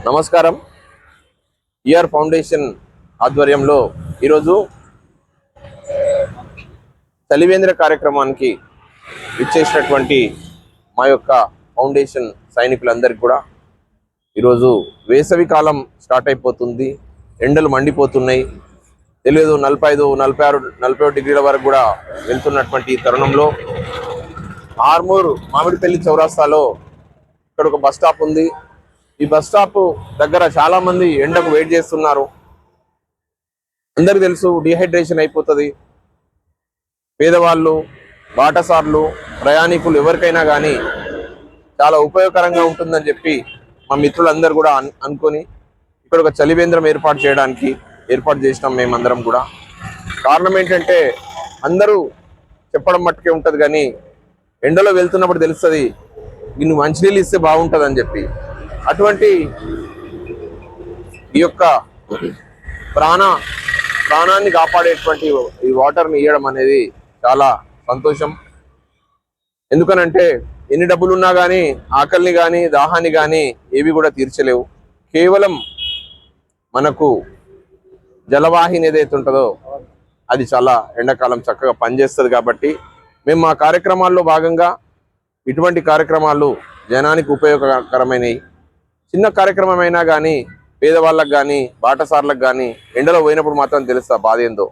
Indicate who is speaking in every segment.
Speaker 1: నమస్కారం. ER foundation ఆధ్వర్యంలో ఈరోజు చలివేంద్ర కార్యక్రమానికి ఇచ్చేసినటువంటి మా యొక్క ఫౌండేషన్ సైనికులందరికీ కూడా ఈరోజు వేసవి కాలం స్టార్ట్ అయిపోతుంది. ఎండలు మండిపోతున్నాయి. తెలియదు 45, 46, 47 డిగ్రీల వరకు కూడా వెళ్తున్నటువంటి ఈ తరుణంలో ఆర్మూర్ మామిడిపల్లి చౌరస్తాలో ఇక్కడ ఒక బస్ స్టాప్ ఉంది. ఈ బస్ స్టాప్ దగ్గర చాలా మంది ఎండకు వెయిట్ చేస్తున్నారు. అందరికి తెలుసు డిహైడ్రేషన్ అయిపోతుంది. పేదవాళ్ళు, బాటసార్లు, ప్రయాణికులు ఎవరికైనా కానీ చాలా ఉపయోగకరంగా ఉంటుందని చెప్పి మా మిత్రులందరూ కూడా అనుకొని ఇక్కడ ఒక చలివేంద్రం ఏర్పాటు చేసినాం మేమందరం కూడా. కారణం ఏంటంటే అందరూ చెప్పడం మట్టుకే ఉంటుంది, కానీ ఎండలో వెళ్తున్నప్పుడు తెలుస్తుంది ఇన్ని మంచినీళ్ళు ఇస్తే బాగుంటుంది అని చెప్పి. అటువంటి ఈ యొక్క ప్రాణాన్ని కాపాడేటువంటి ఈ వాటర్ని ఇవ్వడం అనేది చాలా సంతోషం. ఎందుకనంటే ఎన్ని డబ్బులున్నా కానీ ఆకలిని కానీ దాహాన్ని కానీ ఏవి కూడా తీర్చలేవు. కేవలం మనకు జలవాహిని ఏదైతే ఉంటుందో అది చాలా ఎండాకాలం చక్కగా పనిచేస్తుంది. కాబట్టి మేము మా కార్యక్రమాల్లో భాగంగా ఇటువంటి కార్యక్రమాలు జనానికి ఉపయోగకరమైనవి. చిన్న కార్యక్రమం అయినా కానీ పేదవాళ్ళకు కానీ బాటసార్లకు కానీ ఎండలో పోయినప్పుడు మాత్రం తెలుస్తా బాధ ఏందో.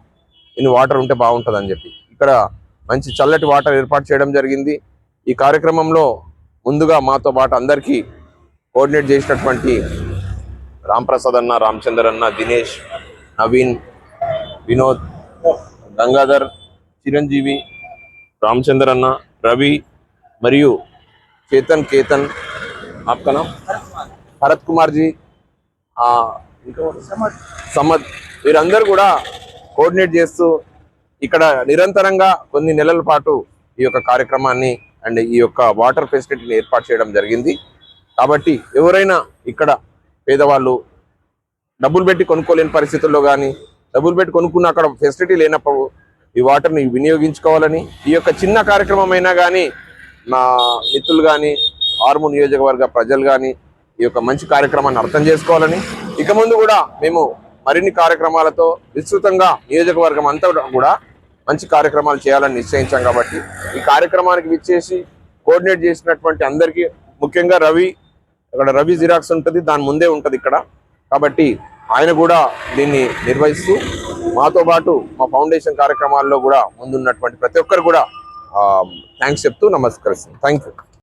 Speaker 1: ఇన్ని వాటర్ ఉంటే బాగుంటుంది అని చెప్పి ఇక్కడ మంచి చల్లటి వాటర్ ఏర్పాటు చేయడం జరిగింది. ఈ కార్యక్రమంలో ముందుగా మాతో పాటు అందరికీ కోఆర్డినేట్ చేసినటువంటి రాంప్రసాద్ అన్న, రామచందర్ అన్న, దినేష్, నవీన్, వినోద్, గంగాధర్, చిరంజీవి, రామచందర్ అన్న, రవి మరియు కేతన్ ఆప్కనా భరత్ కుమార్ జీ, సమద్, వీరందరూ కూడా కోఆర్డినేట్ చేస్తూ ఇక్కడ నిరంతరంగా కొన్ని నెలల పాటు ఈ యొక్క కార్యక్రమాన్ని అండ్ ఈ యొక్క వాటర్ ఫెసిలిటీని ఏర్పాటు చేయడం జరిగింది. కాబట్టి ఎవరైనా ఇక్కడ పేదవాళ్ళు డబ్బులు పెట్టి కొనుక్కోలేని పరిస్థితుల్లో కానీ డబ్బులు పెట్టి కొనుక్కున్న అక్కడ ఫెసిలిటీ లేనప్పుడు ఈ వాటర్ని వినియోగించుకోవాలని, ఈ యొక్క చిన్న కార్యక్రమం అయినా కానీ మా మిత్రులు కానీ ఆర్మూర్ నియోజకవర్గ ప్రజలు కానీ ఈ యొక్క మంచి కార్యక్రమాన్ని అర్థం చేసుకోవాలని, ఇక ముందు కూడా మేము మరిన్ని కార్యక్రమాలతో విస్తృతంగా నియోజకవర్గం అంతా కూడా మంచి కార్యక్రమాలు చేయాలని నిశ్చయించాం. కాబట్టి ఈ కార్యక్రమానికి విచ్చేసి కోఆర్డినేట్ చేసినటువంటి అందరికీ, ముఖ్యంగా రవి, అక్కడ రవి జిరాక్స్ ఉంటుంది, దాని ముందే ఉంటుంది ఇక్కడ. కాబట్టి ఆయన కూడా దీన్ని నిర్వహిస్తూ మాతో పాటు మా ఫౌండేషన్ కార్యక్రమాల్లో కూడా ముందున్నటువంటి ప్రతి ఒక్కరు కూడా థ్యాంక్స్ చెప్తూ నమస్కరిస్తాం. Thank you.